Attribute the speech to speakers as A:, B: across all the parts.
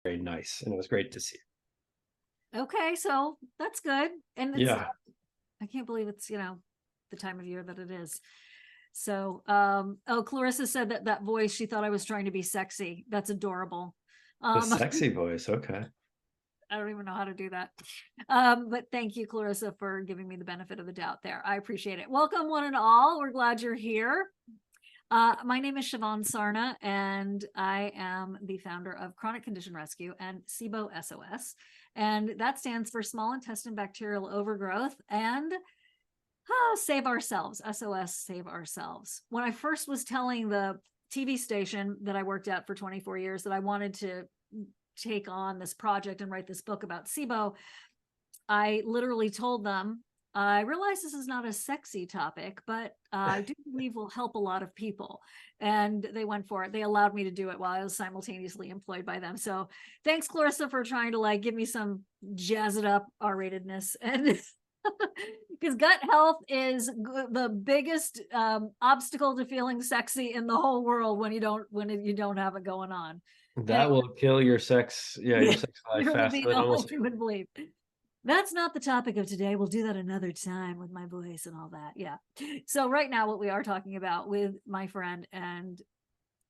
A: very nice, and it was great to see.
B: Okay, so that's good. And it's,
A: Yeah.
B: I can't believe it's, the time of year that it is. So, oh, Clarissa said that that voice, she thought I was trying to be sexy. That's adorable.
A: The
B: Um,
A: sexy voice. Okay.
B: I don't even know how to do that. But thank you, Clarissa, for giving me the benefit of the doubt there. I appreciate it. Welcome, one and all. We're glad you're here. My name is Siobhan Sarna, and I am the founder of Chronic Condition Rescue and SIBO SOS. And that stands for Small Intestine Bacterial Overgrowth and Save Ourselves, SOS, Save Ourselves. When I first was telling the TV station that I worked at for 24 years that I wanted to take on this project and write this book about SIBO, I literally told them, I realize this is not a sexy topic, but I do believe will help a lot of people. And they went for it. They allowed me to do it while I was simultaneously employed by them. So thanks, Clarissa, for trying to like give me some jazz it up R-ratedness. And because gut health is the biggest obstacle to feeling sexy in the whole world when you don't have it going on.
A: That
B: Anyway,
A: will kill your sex, yeah, your sex life
B: your
A: faster than
B: libido,
A: almost.
B: like you would believe. That's not the topic of today. We'll do that another time with my voice and all that. Yeah. So right now, what we are talking about with my friend and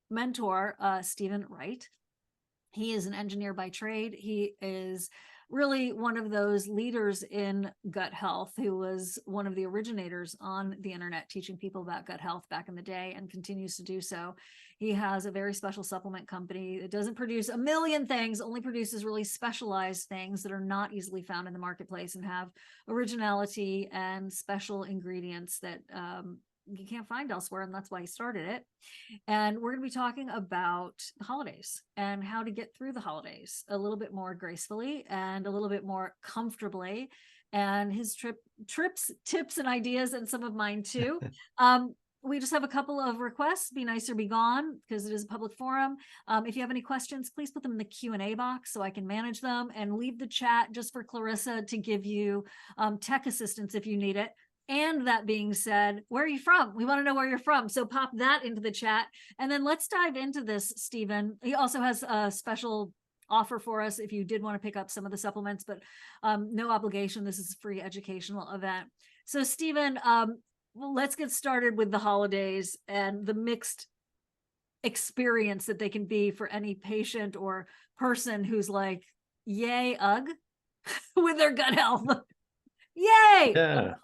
B: mentor, Steven Wright. He is an engineer by trade. He is really one of those leaders in gut health, who was one of the originators on the internet teaching people about gut health back in the day and continues to do so. He has a very special supplement company that doesn't produce a million things, only produces really specialized things that are not easily found in the marketplace and have originality and special ingredients that you can't find elsewhere, and that's why he started it. And we're going to be talking about the holidays and how to get through the holidays a little bit more gracefully and a little bit more comfortably, and his trips, tips, and ideas, and some of mine too. We just have a couple of requests. Be nice or be gone, because it is a public forum. If you have any questions, please put them in the Q&A box so I can manage them, and leave the chat just for Clarissa to give you tech assistance if you need it. And that being said, where are you from? We want to know where you're from. So pop that into the chat. And then let's dive into this, Steven. He also has a special offer for us if you did want to pick up some of the supplements, but no obligation. This is a free educational event. So Steven, well, let's get started with the holidays and the mixed experience that they can be for any patient or person who's like, yay, ugh, with their gut health. Yay!
A: Yeah.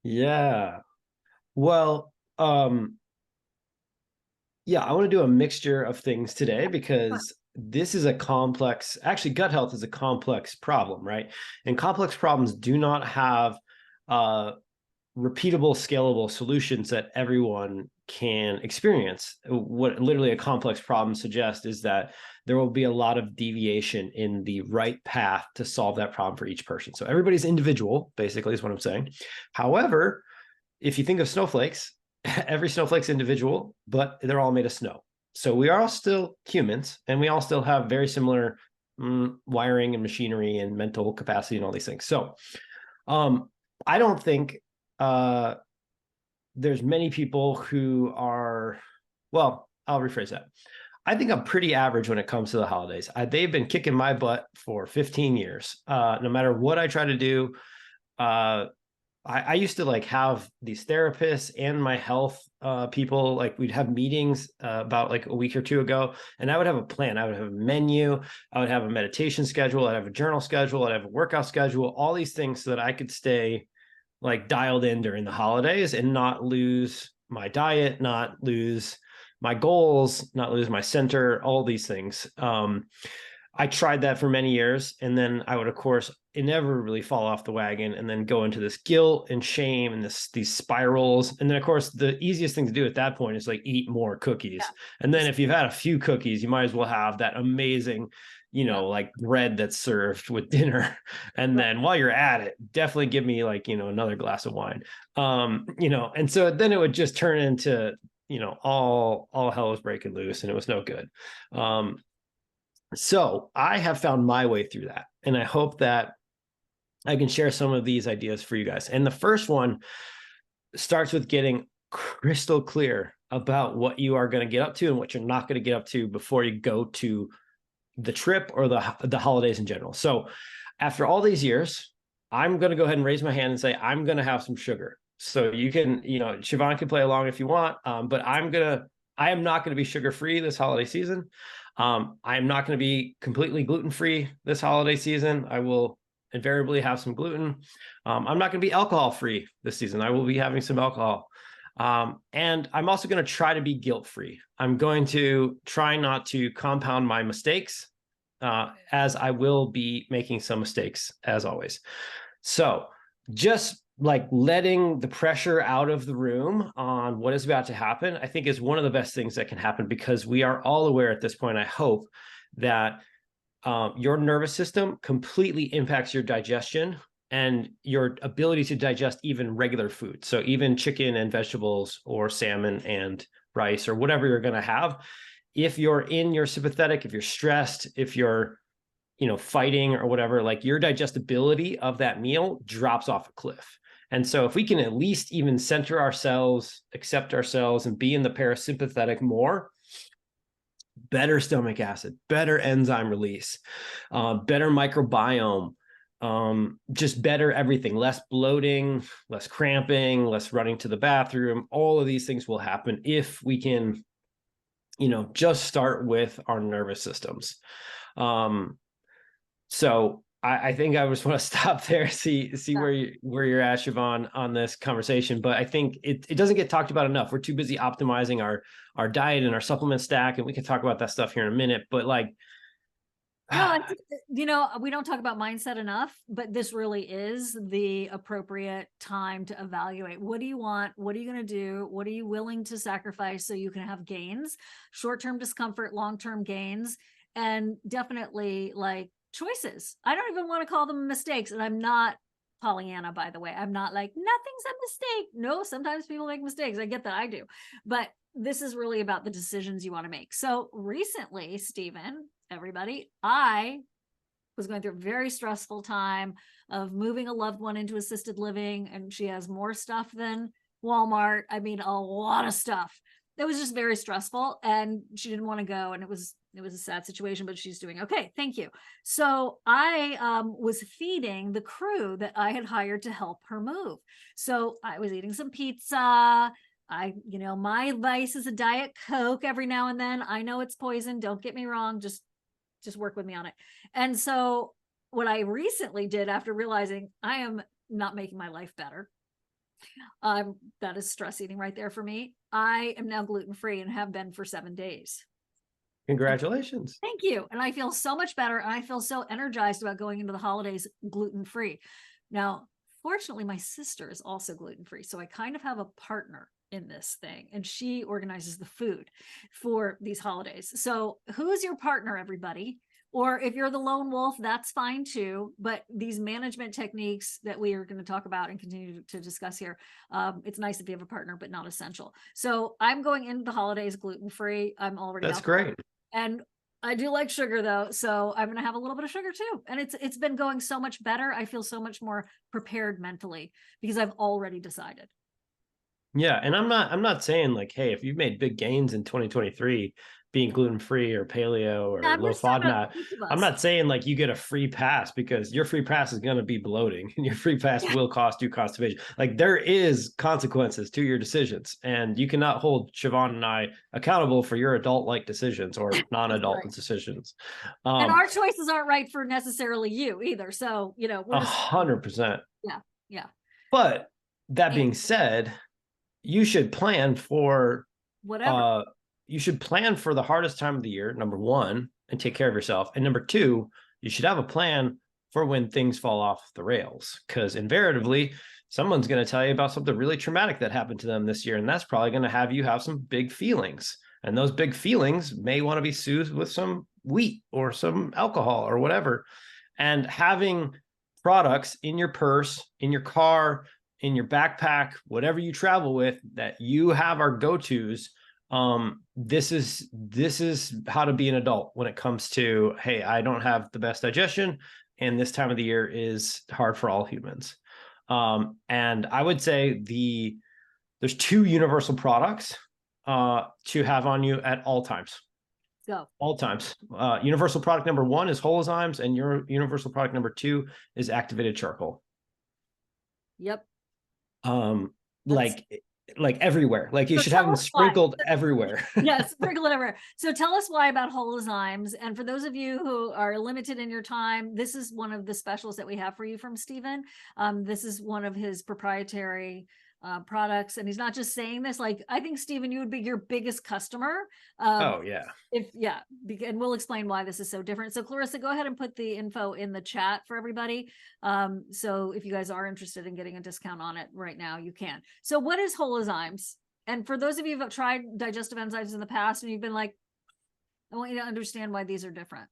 A: Yeah. Well, yeah, I want to do a mixture of things today because this is a complex, actually, gut health is a complex problem, right? And complex problems do not have repeatable, scalable solutions that everyone can experience. What literally a complex problem suggests is that there will be a lot of deviation in the right path to solve that problem for each person. So everybody's individual, basically, is what I'm saying. However, if you think of snowflakes, every snowflake's individual, but they're all made of snow. So we are all still humans, and we all still have very similar wiring and machinery and mental capacity and all these things. So I don't think there's many people who are, well, I'll rephrase that. I think I'm pretty average when it comes to the holidays. They've been kicking my butt for 15 years. No matter what I try to do, I used to like have these therapists and my health people, like we'd have meetings about like a week or two ago, and I would have a plan. I would have a menu. I would have a meditation schedule. I'd have a journal schedule. I'd have a workout schedule, all these things so that I could stay like dialed in during the holidays and not lose my diet, not lose my goals, not lose my center, all these things. I tried that for many years, and then I would, of course, inevitably fall off the wagon and then go into this guilt and shame and these spirals. And then, of course, the easiest thing to do at that point is like eat more cookies. Yeah. And then if you've had a few cookies, you might as well have that amazing, like bread that's served with dinner. And then while you're at it, definitely give me like, another glass of wine. And so then it would just turn into, all hell was breaking loose, and it was no good. So I have found my way through that, and I hope that I can share some of these ideas for you guys. And the first one starts with getting crystal clear about what you are going to get up to and what you're not going to get up to before you go to the trip or the holidays in general. So after all these years, I'm going to go ahead and raise my hand and say, I'm going to have some sugar. So you can, Siobhan can play along if you want, but I am not going to be sugar-free this holiday season. I am not going to be completely gluten-free this holiday season. I will invariably have some gluten. I'm not going to be alcohol-free this season. I will be having some alcohol. And I'm also going to try to be guilt-free. I'm going to try not to compound my mistakes, as I will be making some mistakes as always. So just like letting the pressure out of the room on what is about to happen, I think is one of the best things that can happen, because we are all aware at this point, I hope, that your nervous system completely impacts your digestion and your ability to digest even regular food. So even chicken and vegetables, or salmon and rice, or whatever you're going to have. If you're in your sympathetic, if you're stressed, if you're, fighting or whatever, like your digestibility of that meal drops off a cliff. And so if we can at least even center ourselves, accept ourselves, and be in the parasympathetic more, better stomach acid, better enzyme release, better microbiome, just better everything, less bloating, less cramping, less running to the bathroom. All of these things will happen if we can, just start with our nervous systems. So I think I just want to stop there, see where you're at, Siobhan, on this conversation. But I think it doesn't get talked about enough. We're too busy optimizing our diet and our supplement stack, and we can talk about that stuff here in a minute. But like,
B: no, we don't talk about mindset enough, but this really is the appropriate time to evaluate. What do you want? What are you going to do? What are you willing to sacrifice so you can have gains, short-term discomfort, long-term gains, and definitely like choices. I don't even want to call them mistakes. And I'm not Pollyanna, by the way. I'm not like, nothing's a mistake. No, sometimes people make mistakes. I get that, I do. But this is really about the decisions you want to make. So recently, Steven, everybody, I was going through a very stressful time of moving a loved one into assisted living, and she has more stuff than Walmart. I mean, a lot of stuff. It was just very stressful, and she didn't want to go, and it was a sad situation, but she's doing okay. Thank you. So I was feeding the crew that I had hired to help her move. So I was eating some pizza. My vice is a Diet Coke every now and then. I know it's poison. Don't get me wrong. Just work with me on it. And so what I recently did, after realizing I am not making my life better, that is stress eating right there for me. I am now gluten-free and have been for 7 days.
A: Congratulations.
B: Thank you. And I feel so much better. And I feel so energized about going into the holidays gluten-free. Now, fortunately, my sister is also gluten-free. So I kind of have a partner in this thing, and she organizes the food for these holidays. So who's your partner, everybody? Or if you're the lone wolf, that's fine too. But these management techniques that we are going to talk about and continue to discuss here, it's nice if you have a partner, but not essential. So I'm going into the holidays gluten-free. I'm already
A: That's great.
B: And I do like sugar though. So I'm going to have a little bit of sugar too. And it's been going so much better. I feel so much more prepared mentally because I've already decided.
A: Yeah. And I'm not saying like, hey, if you've made big gains in 2023, being gluten-free or paleo or low FODMAP, I'm not saying like you get a free pass, because your free pass is going to be bloating and your free pass will cost you constipation. Like there is consequences to your decisions, and you cannot hold Siobhan and I accountable for your adult-like decisions or non-adult right. decisions.
B: And our choices aren't right for necessarily you either. So,
A: 100%.
B: Yeah. Yeah.
A: But that being said, you should plan for
B: whatever.
A: You should plan for the hardest time of the year, number one, and take care of yourself. And number two, you should have a plan for when things fall off the rails, because invariably someone's going to tell you about something really traumatic that happened to them this year. And that's probably going to have you have some big feelings. And those big feelings may want to be soothed with some wheat or some alcohol or whatever. And having products in your purse, in your car, in your backpack, whatever you travel with, that you have our go-tos. This is how to be an adult when it comes to, hey, I don't have the best digestion, and this time of the year is hard for all humans. And I would say there's two universal products to have on you at all times.
B: Go.
A: All times. Universal product number 1 is Holozymes, and your universal product number 2 is activated charcoal.
B: Yep.
A: Like everywhere. Like you
B: So
A: should have
B: tell
A: them
B: us why.
A: sprinkled everywhere.
B: Yes, sprinkle it everywhere. So tell us why about Holozymes. And for those of you who are limited in your time, this is one of the specials that we have for you from Steven. This is one of his proprietary products, and he's not just saying this. Like, I think, Steven, you would be your biggest customer.
A: Oh yeah.
B: And we'll explain why this is so different. So Clarissa, go ahead and put the info in the chat for everybody. So if you guys are interested in getting a discount on it right now, you can. So what is Holozymes? And for those of you who have tried digestive enzymes in the past and you've been like, I want you to understand why these are different.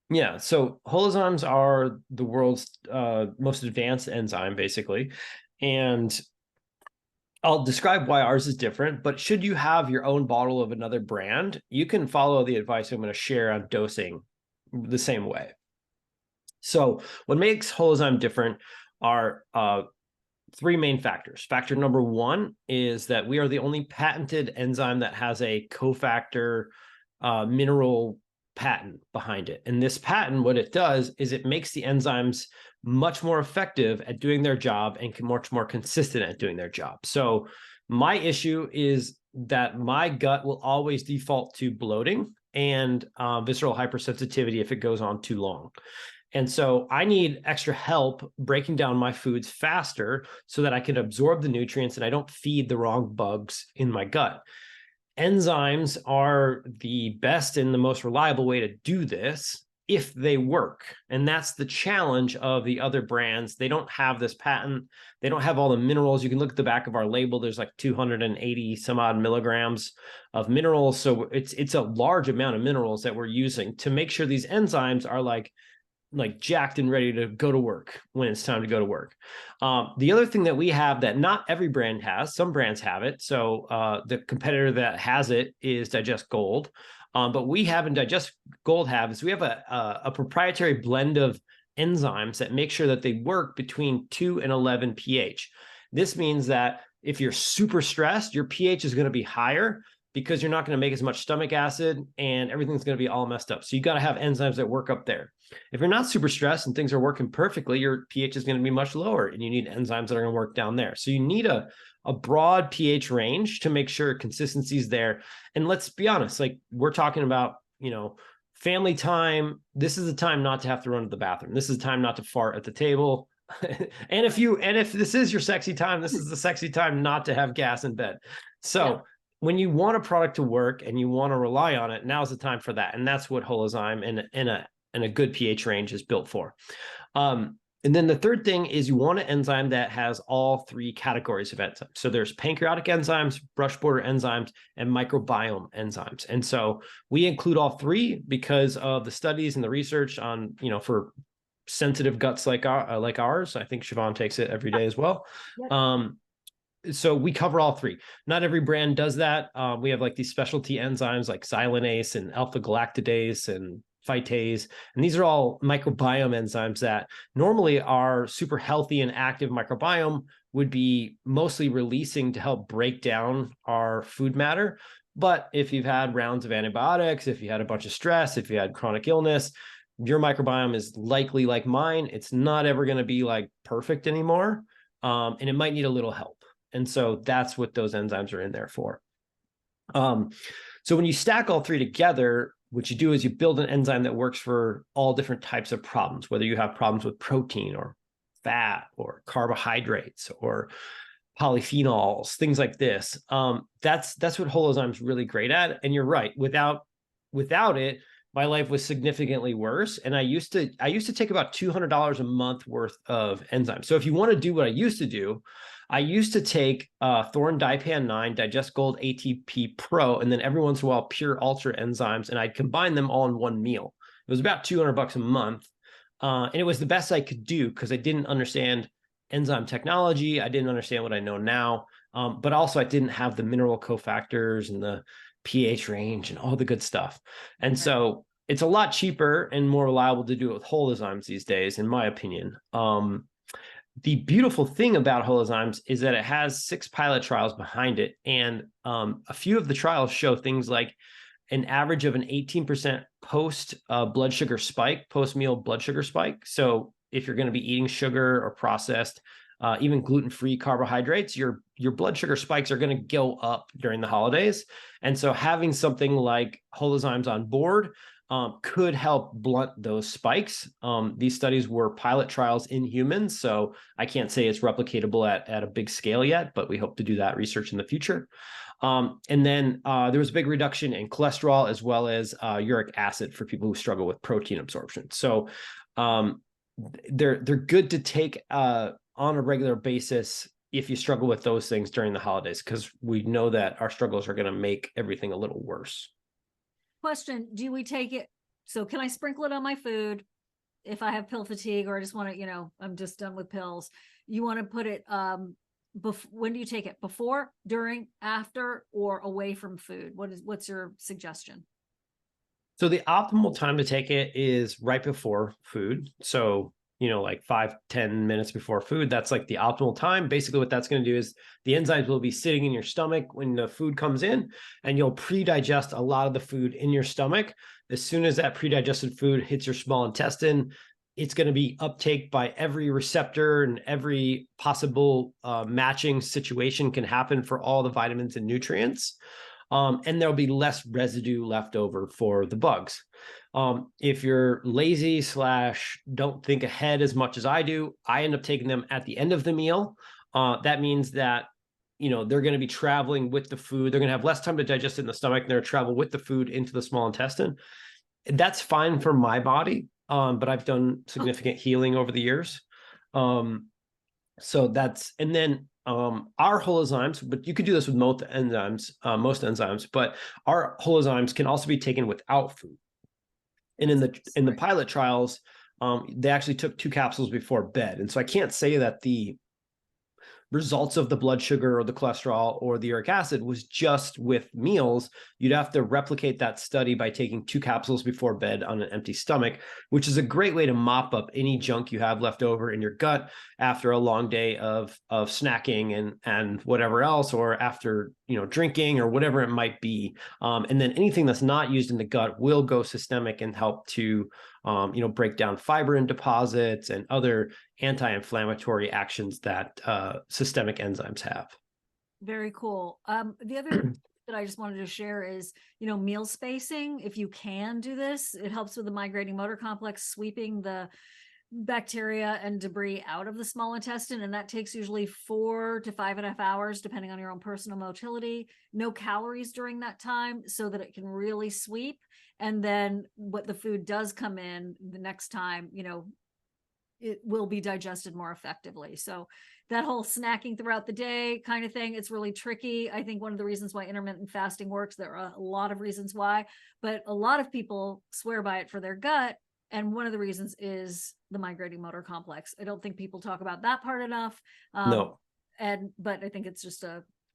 A: Yeah, so Holozymes are the world's most advanced enzyme, basically. And I'll describe why ours is different, but should you have your own bottle of another brand, you can follow the advice I'm going to share on dosing the same way. So what makes Holozyme different are 3 main factors. Factor number 1 is that we are the only patented enzyme that has a cofactor mineral patent behind it. And this patent, what it does is it makes the enzymes much more effective at doing their job and much more consistent at doing their job. So my issue is that my gut will always default to bloating and visceral hypersensitivity if it goes on too long. And so I need extra help breaking down my foods faster so that I can absorb the nutrients and I don't feed the wrong bugs in my gut. Enzymes are the best and the most reliable way to do this if they work. And that's the challenge of the other brands. They don't have this patent. They don't have all the minerals. You can look at the back of our label. There's like 280 some odd milligrams of minerals. So it's a large amount of minerals that we're using to make sure these enzymes are like jacked and ready to go to work when it's time to go to work. The other thing that we have that not every brand has, some brands have it. So the competitor that has it is Digest Gold. But we have in Digest Gold we have a proprietary blend of enzymes that make sure that they work between 2 and 11 pH. This means that if you're super stressed, your pH is going to be higher because you're not going to make as much stomach acid and everything's going to be all messed up. So you got to have enzymes that work up there. If you're not super stressed and things are working perfectly, your pH is going to be much lower and you need enzymes that are going to work down there. So you need a broad pH range to make sure consistency is there. And let's be honest, like we're talking about, family time. This is the time not to have to run to the bathroom. This is the time not to fart at the table. and if this is your sexy time, this is the sexy time not to have gas in bed. So when you want a product to work and you want to rely on it, now's the time for that. And that's what Holozyme in a good pH range is built for. And then the third thing is you want an enzyme that has all 3 categories of enzymes. So there's pancreatic enzymes, brush border enzymes, and microbiome enzymes. And so we include all 3 because of the studies and the research on, for sensitive guts like ours. I think Siobhan takes it every day as well. Yep. So we cover all 3. Not every brand does that. We have like these specialty enzymes like xylanase and alpha galactidase and phytase. And these are all microbiome enzymes that normally our super healthy and active microbiome would be mostly releasing to help break down our food matter. But if you've had rounds of antibiotics, if you had a bunch of stress, if you had chronic illness, your microbiome is likely like mine. It's not ever going to be like perfect anymore. And it might need a little help. And so that's what those enzymes are in there for. So when you stack all 3 together, what you do is you build an enzyme that works for all different types of problems, whether you have problems with protein or fat or carbohydrates or polyphenols, things like this. That's what Holozyme's really great at. And you're right. Without it, my life was significantly worse. And I used to take about $200 a month worth of enzymes. So if you want to do what I used to do, I used to take Thorin Dipan 9, Digest Gold ATP Pro, and then every once in a while Pure Ultra enzymes, and I'd combine them all in one meal. It was about $200 a month. And it was the best I could do because I didn't understand enzyme technology. I didn't understand what I know now. But also I didn't have the mineral cofactors and the pH range and all the good stuff. And so it's a lot cheaper and more reliable to do it with Holozymes these days, in my opinion. The beautiful thing about Holozymes is that it has 6 pilot trials behind it. And a few of the trials show things like an average of an 18% post blood sugar spike, post-meal blood sugar spike. So if you're going to be eating sugar or processed, even gluten-free carbohydrates, your blood sugar spikes are going to go up during the holidays. And so having something like Holozymes on board could help blunt those spikes. These studies were pilot trials in humans, so I can't say it's replicatable at a big scale yet, but we hope to do that research in the future. And then there was a big reduction in cholesterol as well as uric acid for people who struggle with protein absorption. So they're good to take on a regular basis if you struggle with those things during the holidays, because we know that our struggles are going to make everything a little worse.
B: Question, do we take it? So can I sprinkle it on my food if I have pill fatigue, or I just want to, I'm just done with pills? You want to put it, when do you take it? Before, during, after, or away from food? What's your suggestion?
A: So the optimal time to take it is right before food. So, like 5-10 minutes before food, that's like the optimal time. Basically what that's going to do is the enzymes will be sitting in your stomach when the food comes in, and you'll pre-digest a lot of the food in your stomach. As soon as that pre-digested food hits your small intestine, it's going to be uptake by every receptor, and every possible matching situation can happen for all the vitamins and nutrients. And there'll be less residue left over for the bugs. If you're lazy / don't think ahead as much as I do, I end up taking them at the end of the meal. That means that, they're going to be traveling with the food. They're going to have less time to digest it in the stomach, and they're travel with the food into the small intestine. That's fine for my body. But I've done significant healing over the years. So that's, and then our Holozymes, but you could do this with most enzymes, but our Holozymes can also be taken without food. And in the pilot trials, they actually took 2 capsules before bed. And so I can't say that the results of the blood sugar or the cholesterol or the uric acid was just with meals. You'd have to replicate that study by taking 2 capsules before bed on an empty stomach, which is a great way to mop up any junk you have left over in your gut after a long day of snacking and whatever else, or after drinking or whatever it might be. And then anything that's not used in the gut will go systemic and help to break down fibrin deposits and other anti-inflammatory actions that systemic enzymes have.
B: Very cool. The other that I just wanted to share is, meal spacing. If you can do this, it helps with the migrating motor complex, sweeping the bacteria and debris out of the small intestine. And that takes usually 4 to 5.5 hours, depending on your own personal motility. No calories during that time, so that it can really sweep. And then what the food does come in the next time, it will be digested more effectively. So that whole snacking throughout the day kind of thing, it's really tricky. I think one of the reasons why intermittent fasting works, there are a lot of reasons why, but a lot of people swear by it for their gut. And one of the reasons is the migrating motor complex. I don't think people talk about that part enough.
A: No.
B: But I think it's just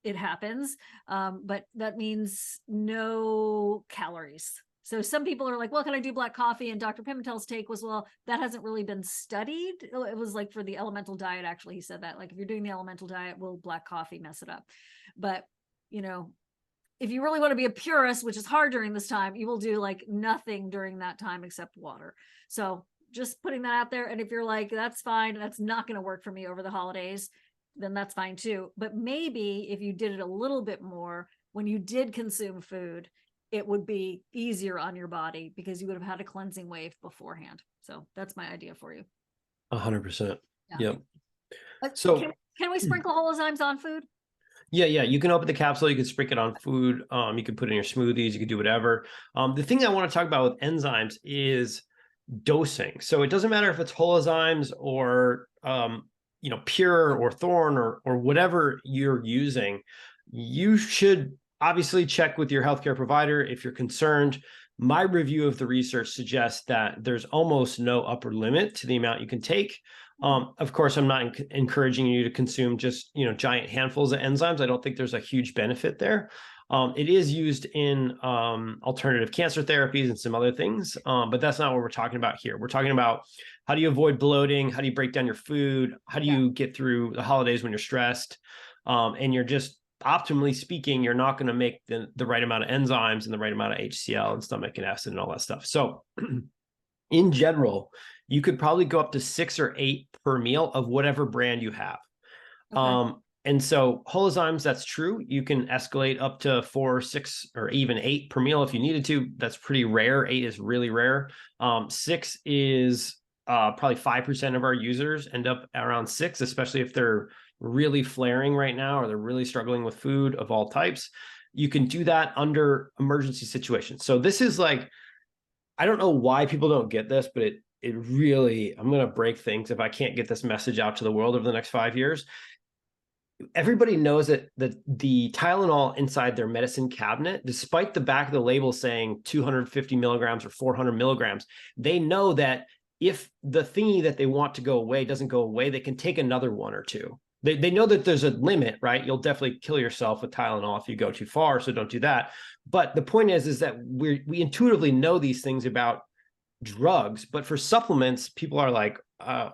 B: it happens. But that means no calories. So some people are like, well, can I do black coffee? And Dr. Pimentel's take was, well, that hasn't really been studied. It was like for the elemental diet, actually, he said that, like, if you're doing the elemental diet, will black coffee mess it up? But, if you really want to be a purist, which is hard during this time, you will do like nothing during that time except water. So just putting that out there. And if you're like, that's fine, that's not going to work for me over the holidays, then that's fine too. But maybe if you did it a little bit more, when you did consume food, it would be easier on your body because you would have had a cleansing wave beforehand. So that's my idea for you.
A: 100%.
B: Yeah.
A: Yep.
B: So can we sprinkle Holozymes on food?
A: Yeah. You can open the capsule. You can sprinkle it on food. You can put it in your smoothies. You can do whatever. The thing I want to talk about with enzymes is dosing. So it doesn't matter if it's Holozymes or Pure or Thorn or whatever you're using. You should obviously check with your healthcare provider if you're concerned. My review of the research suggests that there's almost no upper limit to the amount you can take. Of course, I'm not encouraging you to consume just, giant handfuls of enzymes. I don't think there's a huge benefit there. It is used in alternative cancer therapies and some other things, but that's not what we're talking about here. We're talking about how do you avoid bloating? How do you break down your food? How do you get through the holidays when you're stressed? And you're just optimally speaking, you're not going to make the right amount of enzymes and the right amount of HCl and stomach acid and all that stuff. So in general, you could probably go up to 6 or 8 per meal of whatever brand you have.
B: Okay.
A: And so Holozymes, that's true. You can escalate up to 4, 6, or even 8 per meal if you needed to. That's pretty rare. 8 is really rare. 6 is probably 5% of our users end up around 6, especially if they're really flaring right now or they're really struggling with food of all types. You can do that under emergency situations. So this is like, I don't know why people don't get this, but it really, I'm going to break things if I can't get this message out to the world over the next 5 years. Everybody knows that the Tylenol inside their medicine cabinet, despite the back of the label saying 250 milligrams or 400 milligrams, they know that if the thingy that they want to go away doesn't go away, they can take another 1 or 2. They know that there's a limit, right? You'll definitely kill yourself with Tylenol if you go too far, so don't do that. But the point is that we intuitively know these things about drugs, but for supplements, people are like,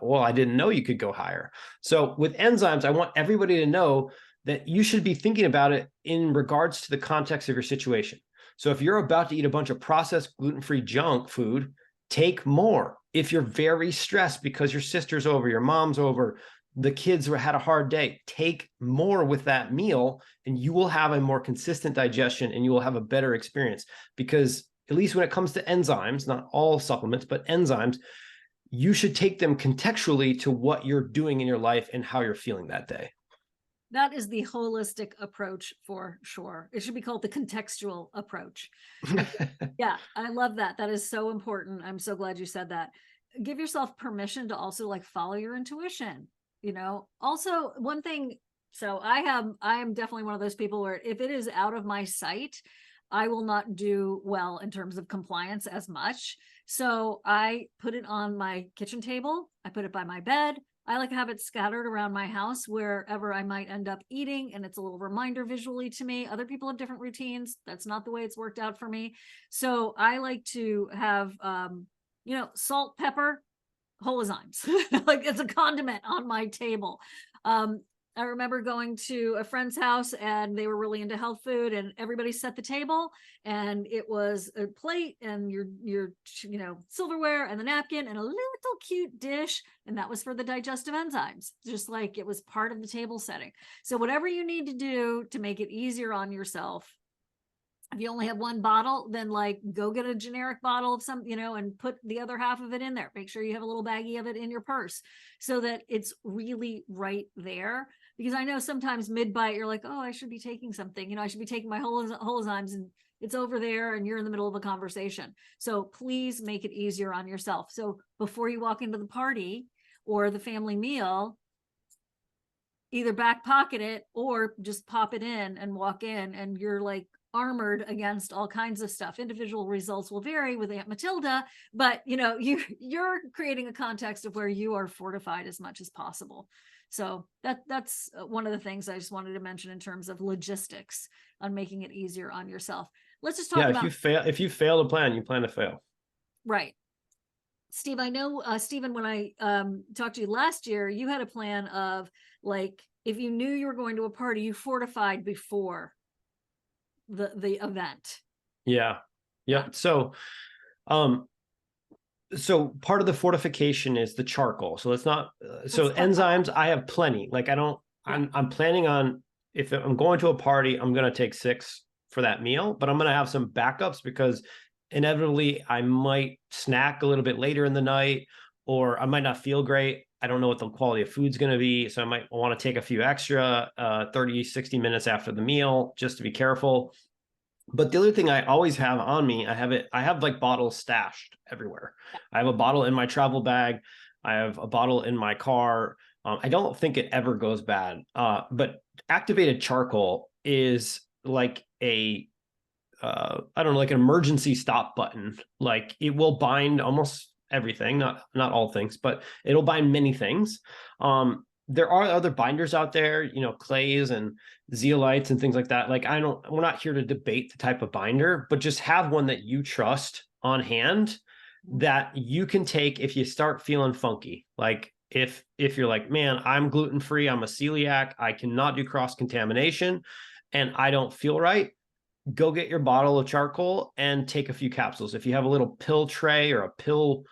A: well, I didn't know you could go higher. So with enzymes, I want everybody to know that you should be thinking about it in regards to the context of your situation. So if you're about to eat a bunch of processed gluten-free junk food, take more. If you're very stressed because your sister's over, your mom's over, the kids had a hard day, take more with that meal and you will have a more consistent digestion and you will have a better experience. Because at least when it comes to enzymes, not all supplements, but enzymes, you should take them contextually to what you're doing in your life and how you're feeling that day.
B: That is the holistic approach for sure. It should be called the contextual approach. Yeah, I love that. That is so important. I'm so glad you said that. Give yourself permission to also like follow your intuition. Also one thing, so I am definitely one of those people where if it is out of my sight, I will not do well in terms of compliance as much. So I put it on my kitchen table. I put it by my bed. I like to have it scattered around my house wherever I might end up eating. And it's a little reminder visually to me. Other people have different routines. That's not the way it's worked out for me. So I like to have, salt, pepper, Holozymes. Like it's a condiment on my table. I remember going to a friend's house and they were really into health food and everybody set the table and it was a plate and your silverware and the napkin and a little cute dish. And that was for the digestive enzymes, just like it was part of the table setting. So whatever you need to do to make it easier on yourself, if you only have 1 bottle, then like go get a generic bottle of some, and put the other half of it in there. Make sure you have a little baggie of it in your purse so that it's really right there. Because I know sometimes mid-bite, you're like, oh, I should be taking something. I should be taking my Holozymes and it's over there and you're in the middle of a conversation. So please make it easier on yourself. So before you walk into the party or the family meal, either back pocket it or just pop it in and walk in and you're like armored against all kinds of stuff. Individual results will vary with Aunt Matilda, but you're creating a context of where you are fortified as much as possible. So that's one of the things I just wanted to mention in terms of logistics on making it easier on yourself. Let's just talk about
A: if you fail to plan, you plan to fail.
B: Right. Steve, I know, Steven, when I talked to you last year, you had a plan of like, if you knew you were going to a party, you fortified before the event.
A: Yeah. So part of the fortification is the charcoal. So it's not, enzymes, I have plenty. Like I'm planning on, if I'm going to a party, I'm going to take 6 for that meal, but I'm going to have some backups because inevitably I might snack a little bit later in the night, or I might not feel great. I don't know what the quality of food's going to be. So I might want to take a few extra 30, 60 minutes after the meal, just to be careful. But the other thing I always have on me, I have like bottles stashed everywhere. I have a bottle in my travel bag. I have a bottle in my car. I don't think it ever goes bad. But activated charcoal is like I don't know, like an emergency stop button. Like it will bind almost everything, not all things, but it'll bind many things. There are other binders out there, clays and zeolites and things like that. Like we're not here to debate the type of binder, but just have one that you trust on hand that you can take if you start feeling funky. Like if you're like, man, I'm gluten-free, I'm a celiac, I cannot do cross-contamination. and I don't feel right, go get your bottle of charcoal and take a few capsules. If you have a little pill tray or a pill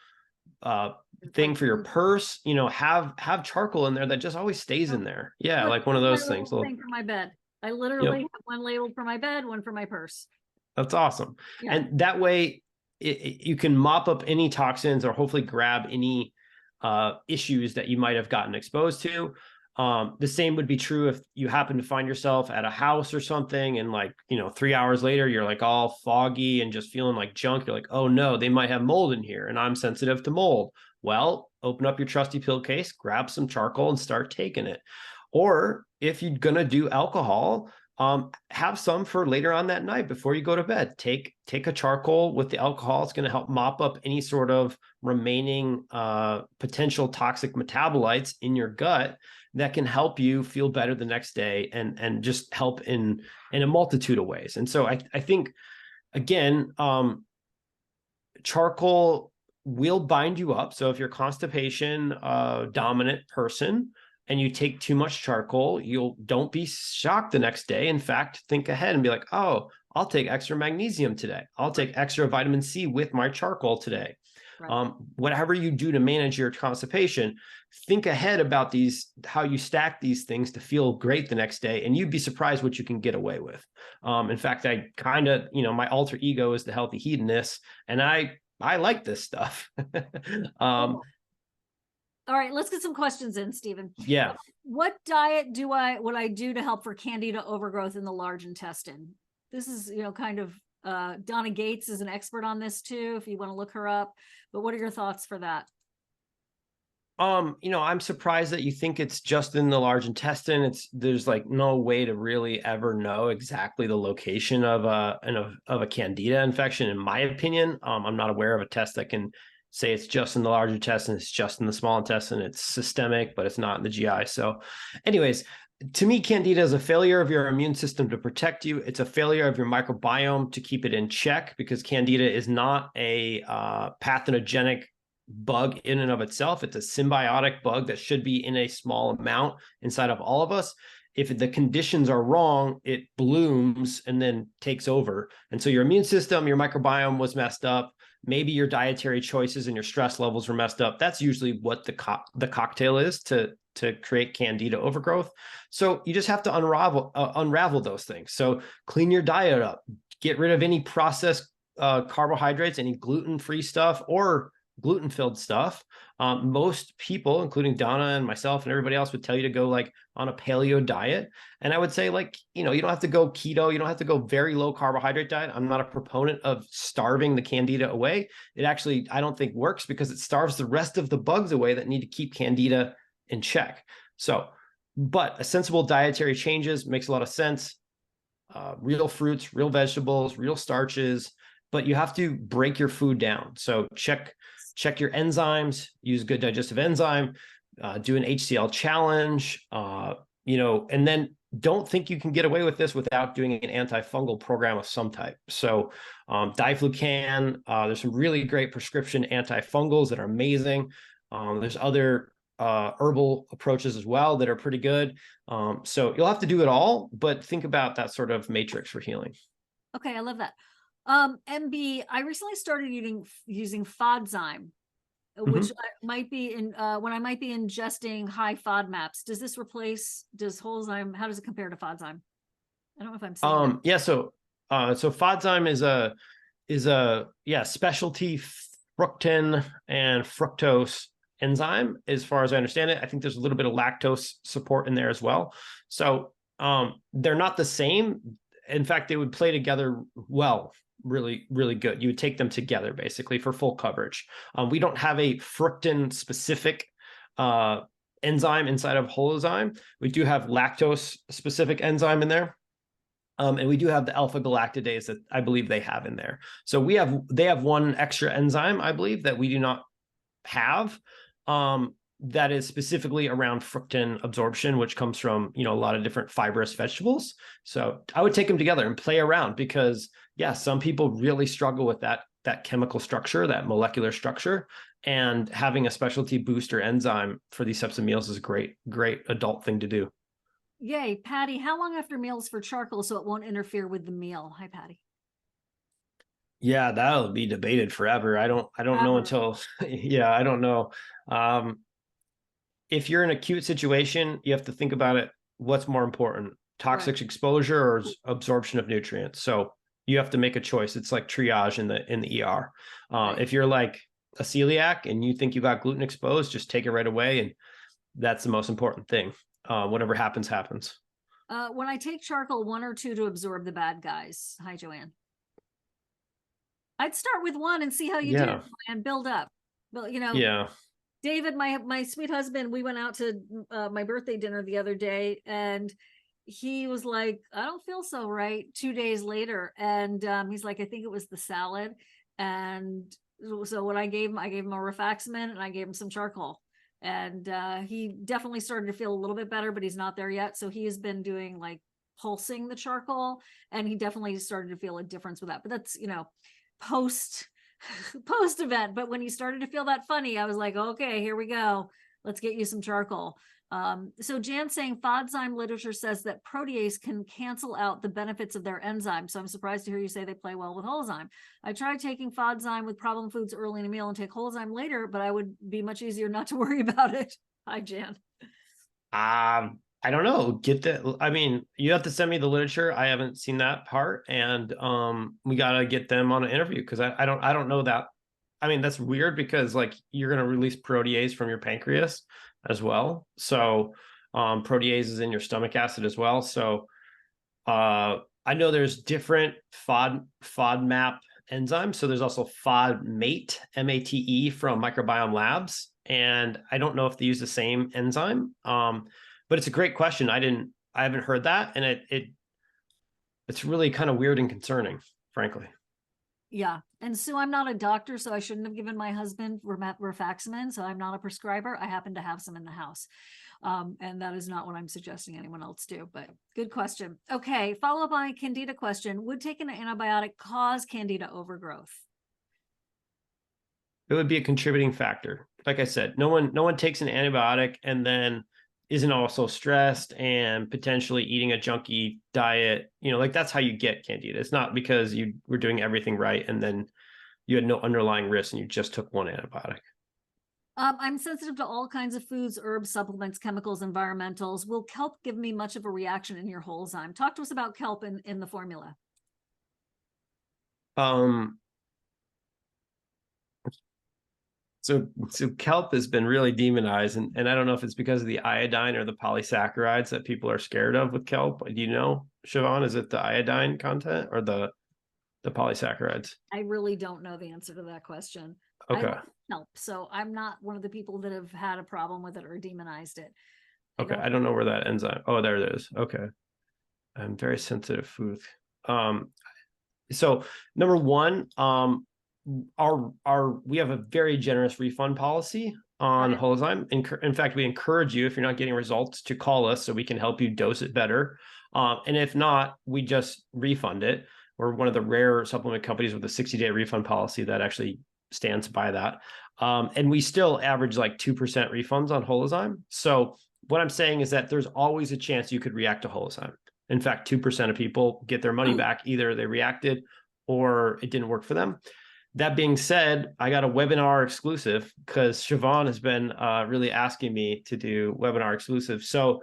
A: thing for your purse, have charcoal in there that just always stays in there. Yeah, like one of those things.
B: Thing for my bed. I literally have one labeled for my bed, one for my purse.
A: That's awesome.
B: Yeah.
A: And that way you can mop up any toxins or hopefully grab any issues that you might have gotten exposed to. The same would be true if you happen to find yourself at a house or something, and 3 hours later, you're like all foggy and just feeling like junk. You're like, oh no, they might have mold in here and I'm sensitive to mold. Well, open up your trusty pill case, grab some charcoal and start taking it. Or if you're going to do alcohol, have some for later on that night before you go to bed. Take a charcoal with the alcohol. It's going to help mop up any sort of remaining potential toxic metabolites in your gut that can help you feel better the next day, and just help in a multitude of ways. And so I think, again, charcoal will bind you up. So if you're constipation dominant person and you take too much charcoal, don't be shocked the next day. In fact, think ahead and be like, oh, I'll take extra magnesium today. I'll take extra vitamin C with my charcoal today. Right. Whatever you do to manage your constipation, think ahead about how you stack these things to feel great the next day, and you'd be surprised what you can get away with. In fact, I kind of, my alter ego is the healthy hedonist, and I like this stuff.
B: All right, let's get some questions in, Steven.
A: Yeah.
B: What diet would I do to help for Candida overgrowth in the large intestine? This is, kind of, Donna Gates is an expert on this too, if you want to look her up. But what are your thoughts for that?
A: I'm surprised that you think it's just in the large intestine. There's like no way to really ever know exactly the location of a Candida infection, in my opinion. I'm not aware of a test that can say it's just in the large intestine, it's just in the small intestine, it's systemic, but it's not in the GI. So anyways, to me, Candida is a failure of your immune system to protect you. It's a failure of your microbiome to keep it in check, because Candida is not a pathogenic bug in and of itself. It's a symbiotic bug that should be in a small amount inside of all of us. If the conditions are wrong, it blooms and then takes over. And so your immune system, your microbiome was messed up. Maybe your dietary choices and your stress levels were messed up. That's usually what the cocktail is to create Candida overgrowth. So you just have to unravel those things. So clean your diet up, get rid of any processed carbohydrates, any gluten-free stuff or gluten-filled stuff. Most people, including Donna and myself and everybody else, would tell you to go on a paleo diet. And I would say you don't have to go keto. You don't have to go very low carbohydrate diet. I'm not a proponent of starving the Candida away. It actually, I don't think works, because it starves the rest of the bugs away that need to keep Candida in check. So, but a sensible dietary changes makes a lot of sense. Real fruits, real vegetables, real starches, but you have to break your food down. So check your enzymes, use good digestive enzyme, do an HCl challenge, and then don't think you can get away with this without doing an antifungal program of some type. So diflucan, there's some really great prescription antifungals that are amazing. There's other herbal approaches as well that are pretty good. So you'll have to do it all, but think about that sort of matrix for healing.
B: Okay, I love that. MB, I recently started using Holozyme, which might be when I might be ingesting high FODMAPs. Does Holozyme, how does it compare to Holozyme? I don't know if I'm saying that.
A: Yeah, so Holozyme is a specialty fructan and fructose enzyme, as far as I understand it. I think there's a little bit of lactose support in there as well. So they're not the same. In fact, they would play together well, really, really good. You would take them together basically for full coverage. We don't have a fructan specific enzyme inside of Holozyme. We do have lactose specific enzyme in there. And we do have the alpha galactidase that I believe they have in there. So they have one extra enzyme, I believe, that we do not have. That is specifically around fructan absorption, which comes from, a lot of different fibrous vegetables. So I would take them together and play around, because some people really struggle with that chemical structure, that molecular structure, and having a specialty booster enzyme for these types of meals is a great adult thing to do.
B: Yay, Patty, how long after meals for charcoal so it won't interfere with the meal? Hi, Patty.
A: Yeah, that'll be debated forever. I don't know
B: Ever.
A: until yeah, I don't know. Um, if you're in an acute situation, you have to think about it. What's more important, toxic
B: Right.
A: exposure or absorption of nutrients? So you have to make a choice. It's like triage in the ER.
B: Right.
A: If you're like a celiac and you think you got gluten exposed, just take it right away, and that's the most important thing. Whatever happens, happens.
B: When I take charcoal, 1 or 2 to absorb the bad guys. Hi, Joanne. I'd start with 1 and see how you do
A: Yeah,
B: and build up. But
A: yeah.
B: David, my sweet husband, we went out to my birthday dinner the other day, and he was like, I don't feel so right 2 days later. And he's like, I think it was the salad. And so what I gave him a rifaximin and I gave him some charcoal. And he definitely started to feel a little bit better, but he's not there yet. So he has been doing like pulsing the charcoal, and he definitely started to feel a difference with that. But that's, post post event. But when he started to feel that funny, I was like, okay, here we go. Let's get you some charcoal. So Jan saying Holozyme literature says that protease can cancel out the benefits of their enzyme. So I'm surprised to hear you say they play well with Holozyme. I tried taking Holozyme with problem foods early in a meal and take Holozyme later, but I would be much easier not to worry about it. Hi, Jan.
A: I don't know. I mean, you have to send me the literature. I haven't seen that part, and we gotta get them on an interview because I don't know that. I mean, that's weird because like you're gonna release protease from your pancreas as well. So protease is in your stomach acid as well. So I know there's different FODMAP enzymes. So there's also FODMATE, MATE from Microbiome Labs, and I don't know if they use the same enzyme. But it's a great question. I haven't heard that, and it's really kind of weird and concerning, frankly.
B: Yeah. And Sue, I'm not a doctor, so I shouldn't have given my husband rifaximin. So I'm not a prescriber. I happen to have some in the house. And that is not what I'm suggesting anyone else do, but good question. Okay. Follow up on a Candida question. Would taking an antibiotic cause Candida overgrowth?
A: It would be a contributing factor. Like I said, no one takes an antibiotic and then isn't also stressed and potentially eating a junky diet. Like that's how you get Candida. It's not because you were doing everything right and then you had no underlying risk and you just took one antibiotic.
B: I'm sensitive to all kinds of foods, herbs, supplements, chemicals, environmentals. Will kelp give me much of a reaction in your Holozyme? Talk to us about kelp in the formula.
A: So kelp has been really demonized, and I don't know if it's because of the iodine or the polysaccharides that people are scared of with kelp. Do you know, Siobhan, is it the iodine content or the polysaccharides?
B: I really don't know the answer to that question. I
A: Okay.
B: like kelp, so I'm not one of the people that have had a problem with it or demonized it.
A: Okay. I don't know where that enzyme. Oh, there it is. Okay. I'm very sensitive food. So number one, we have a very generous refund policy on
B: Right.
A: Holozyme. In fact, we encourage you, if you're not getting results, to call us so we can help you dose it better. And if not, we just refund it. We're one of the rare supplement companies with a 60-day refund policy that actually stands by that. And we still average like 2% refunds on Holozyme. So what I'm saying is that there's always a chance you could react to Holozyme. In fact, 2% of people get their money back. Either they reacted or it didn't work for them. That being said, I got a webinar exclusive because Siobhan has been really asking me to do webinar exclusive. So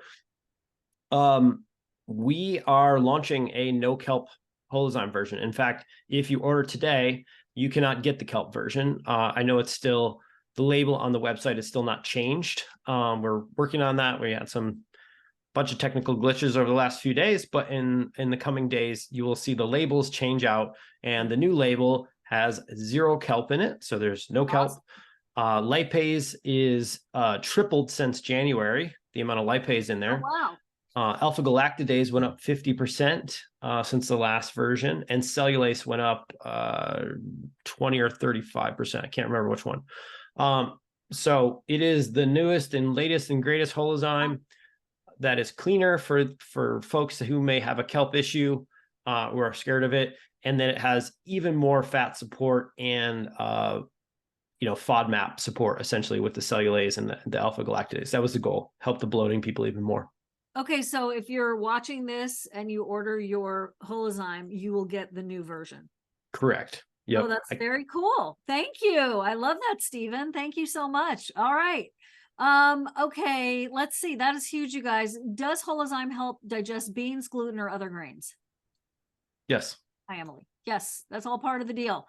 A: we are launching a no kelp Holozyme version. In fact, if you order today, you cannot get the kelp version. I know it's still, the label on the website is still not changed. We're working on that. We had some bunch of technical glitches over the last few days, but in the coming days, you will see the labels change out, and the new label has 0 kelp in it. So there's no kelp. Lipase is tripled since January, the amount of lipase in there.
B: Oh,
A: wow. Alpha galactidase went up 50% since the last version, and cellulase went up 20 or 35%. I can't remember which one. So it is the newest and latest and greatest Holozyme that is cleaner for folks who may have a kelp issue or are scared of it. And then it has even more fat support and FODMAP support, essentially, with the cellulase and the alpha galactidase. That was the goal, help the bloating people even more.
B: Okay, so if you're watching this and you order your Holozyme, you will get the new version.
A: Correct.
B: Oh,
A: Yep.
B: that's very cool. Thank you. I love that, Stephen. Thank you so much. All right. Okay, let's see. That is huge, you guys. Does Holozyme help digest beans, gluten, or other grains?
A: Yes.
B: Hi, Emily. Yes, that's all part of the deal.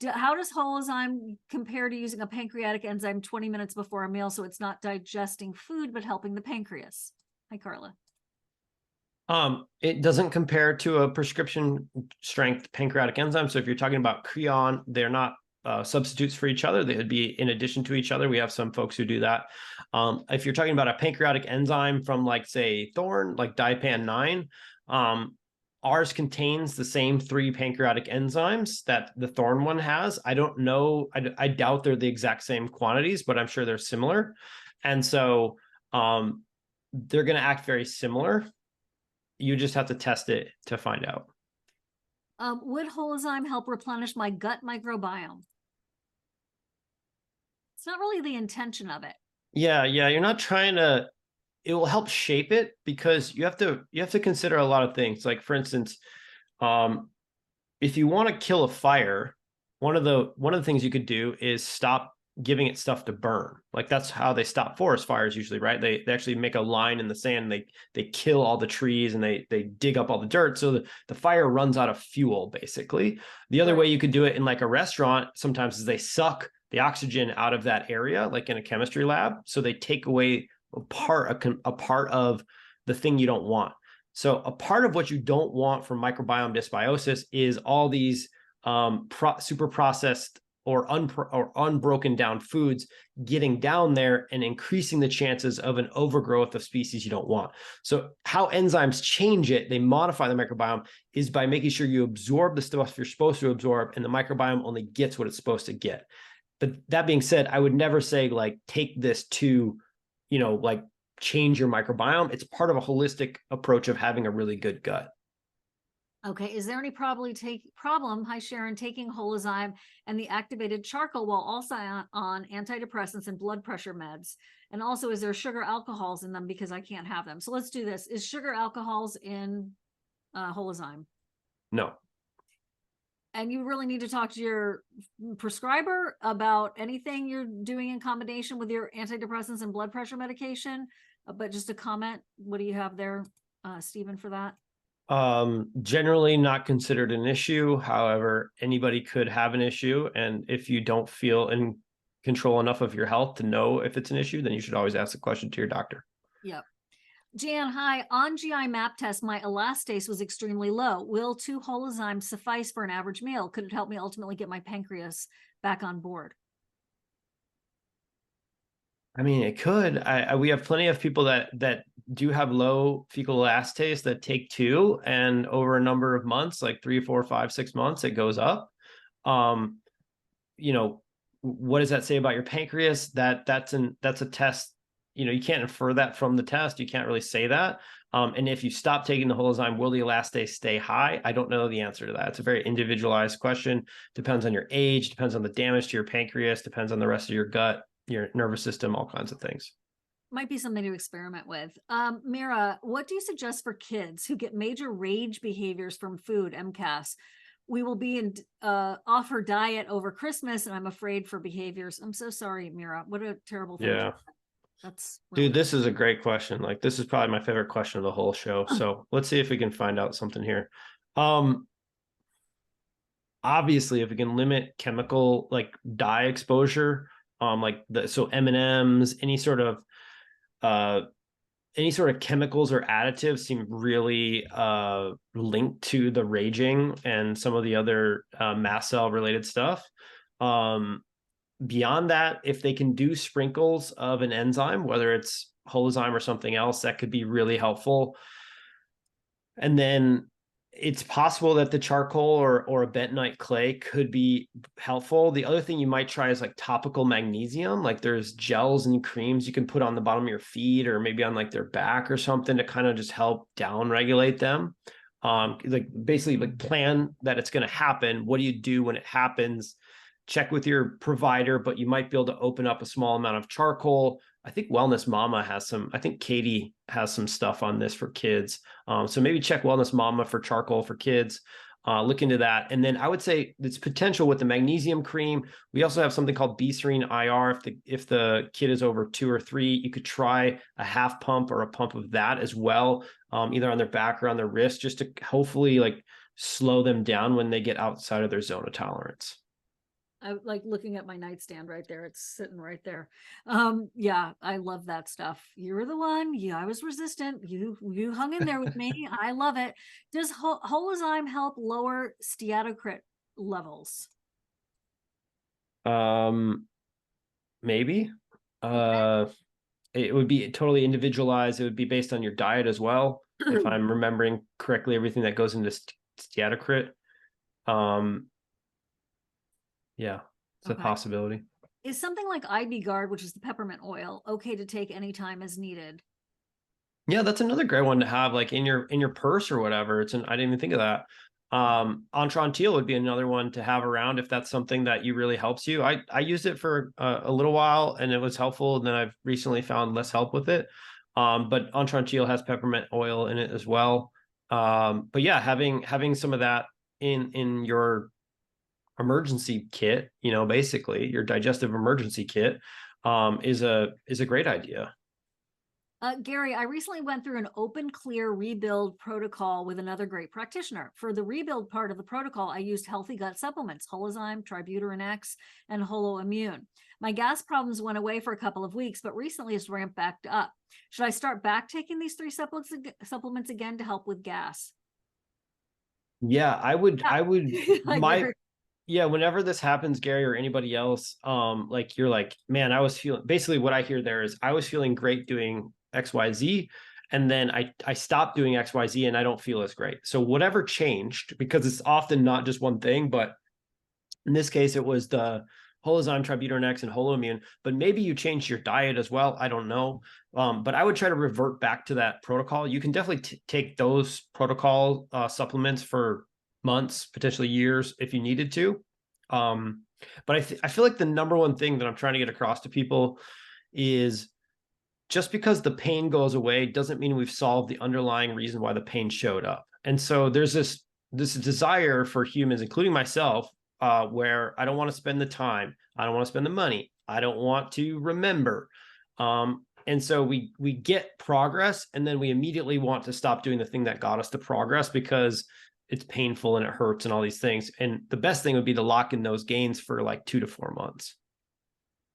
B: How does Holozyme compare to using a pancreatic enzyme 20 minutes before a meal so it's not digesting food but helping the pancreas? Hi, Carla.
A: It doesn't compare to a prescription strength pancreatic enzyme. So if you're talking about Creon, they're not substitutes for each other. They would be in addition to each other. We have some folks who do that. If you're talking about a pancreatic enzyme from like say Thorne, like Dipan 9, ours contains the same 3 pancreatic enzymes that the Thorne one has. I don't know. I doubt they're the exact same quantities, but I'm sure they're similar. And so they're going to act very similar. You just have to test it to find out.
B: Would Holozyme help replenish my gut microbiome? It's not really the intention of it.
A: Yeah. You're not trying to. It will help shape it because you have to consider a lot of things. Like for instance, if you want to kill a fire, one of the things you could do is stop giving it stuff to burn. Like that's how they stop forest fires usually, right? They actually make a line in the sand. They kill all the trees and they dig up all the dirt. So the fire runs out of fuel, basically. The other way you could do it in like a restaurant sometimes is they suck the oxygen out of that area, like in a chemistry lab. So they take away a part of the thing you don't want. So a part of what you don't want from microbiome dysbiosis is all these super processed or unbroken down foods getting down there and increasing the chances of an overgrowth of species you don't want. So how enzymes change it, they modify the microbiome, is by making sure you absorb the stuff you're supposed to absorb and the microbiome only gets what it's supposed to get. But that being said, I would never say like take this to, like change your microbiome. It's part of a holistic approach of having a really good gut.
B: Okay, is there any problem, hi Sharon, taking Holozyme and the activated charcoal while also on antidepressants and blood pressure meds? And also, is there sugar alcohols in them because I can't have them? So let's do this. Is sugar alcohols in Holozyme?
A: No.
B: And you really need to talk to your prescriber about anything you're doing in combination with your antidepressants and blood pressure medication. But just a comment, what do you have there, Stephen, for that?
A: Generally not considered an issue. However, anybody could have an issue. And if you don't feel in control enough of your health to know if it's an issue, then you should always ask the question to your doctor.
B: Yep. Jan, hi. On GI map test, my elastase was extremely low. Will 2 Holozyme suffice for an average meal? Could it help me ultimately get my pancreas back on board?
A: I mean, it could. We have plenty of people that do have low fecal elastase that take 2, and over a number of months, like 3, 4, 5, 6 months, it goes up. What does that say about your pancreas? That's a test. You can't infer that from the test. You can't really say that. And if you stop taking the Holozyme, will the elastase stay high? I don't know the answer to that. It's a very individualized question. Depends on your age, depends on the damage to your pancreas, depends on the rest of your gut, your nervous system, all kinds of things.
B: Might be something to experiment with. Mira, what do you suggest for kids who get major rage behaviors from food, MCAS? We will be in off her diet over Christmas, and I'm afraid for behaviors. I'm so sorry, Mira. What a terrible thing.
A: Yeah.
B: That's really
A: Dude, this is a great question. Like, this is probably my favorite question of the whole show. So let's see if we can find out something here. Obviously, if we can limit chemical like dye exposure, so M&Ms, any sort of chemicals or additives seem really linked to the raging and some of the other mast cell related stuff. Beyond that, if they can do sprinkles of an enzyme, whether it's Holozyme or something else, that could be really helpful. And then it's possible that the charcoal or a bentonite clay could be helpful. The other thing you might try is like topical magnesium. Like there's gels and creams you can put on the bottom of your feet or maybe on like their back or something to kind of just help down regulate them. Basically plan that it's going to happen. What do you do when it happens? Check with your provider, but you might be able to open up a small amount of charcoal, I think Wellness Mama has some, I think Katie has some stuff on this for kids. So maybe check Wellness Mama for charcoal for kids. Look into that. And then I would say it's potential with the magnesium cream. We also have something called B-Serene IR. If the kid is over 2 or 3, you could try a half pump or a pump of that as well, either on their back or on their wrist, just to hopefully like slow them down when they get outside of their zone of tolerance.
B: I like looking at my nightstand right there. It's sitting right there. Yeah, I love that stuff. You're the one. Yeah, I was resistant. You hung in there with me. I love it. Does Holozyme help lower steatocrit levels?
A: Maybe. It would be totally individualized. It would be based on your diet as well. If I'm remembering correctly, everything that goes into steatocrit. Yeah, it's a possibility.
B: Is something like IB Guard, which is the peppermint oil, okay to take anytime as needed?
A: Yeah, that's another great one to have like in your purse or whatever. I didn't even think of that. Entrantil would be another one to have around if that's something that you really helps you. I used it for a little while and it was helpful. And then I've recently found less help with it. But Entrantil has peppermint oil in it as well. But yeah, having some of that in your emergency kit, basically your digestive emergency kit, is a great idea.
B: Gary, I recently went through an open, clear rebuild protocol with another great practitioner. For the rebuild part of the protocol, I used healthy gut supplements, Holozyme, Tributyrin X, and Holoimmune. My gas problems went away for a couple of weeks, but recently it's ramped back up. Should I start back taking these 3 supplements again to help with gas?
A: Yeah, I would,
B: Like
A: yeah, whenever this happens, Gary, or anybody else, like you're like, man, basically what I hear there is I was feeling great doing XYZ. And then I stopped doing XYZ and I don't feel as great. So whatever changed, because it's often not just one thing, but in this case, it was the Holozyme, Tributyrin X, and Holoimmune, but maybe you changed your diet as well. I don't know. But I would try to revert back to that protocol. You can definitely take those protocol supplements for months, potentially years if you needed to. But I feel like the number one thing that I'm trying to get across to people is just because the pain goes away doesn't mean we've solved the underlying reason why the pain showed up. And so there's this desire for humans, including myself, where I don't want to spend the time, I don't want to spend the money, I don't want to remember. And so we get progress, and then we immediately want to stop doing the thing that got us to progress because it's painful and it hurts and all these things. And the best thing would be to lock in those gains for like 2 to 4 months.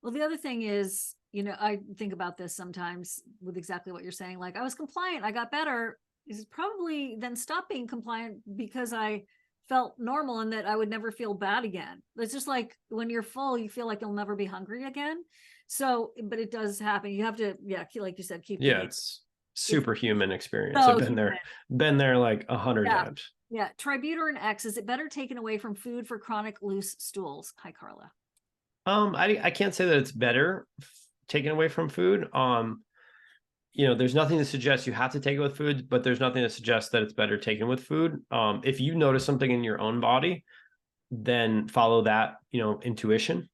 B: Well, the other thing is, I think about this sometimes with exactly what you're saying. Like, I was compliant, I got better. Is probably then stop being compliant because I felt normal and that I would never feel bad again. It's just like when you're full, you feel like you'll never be hungry again. So, but it does happen. You have to, like you said, keep.
A: Yeah, it's superhuman experience.
B: So
A: I've been there like 100 times.
B: Yeah. Tributyrin X, is it better taken away from food for chronic loose stools? Hi, Carla.
A: I can't say that it's better taken away from food. There's nothing to suggest you have to take it with food, but there's nothing to suggest that it's better taken with food. If you notice something in your own body, then follow that, intuition.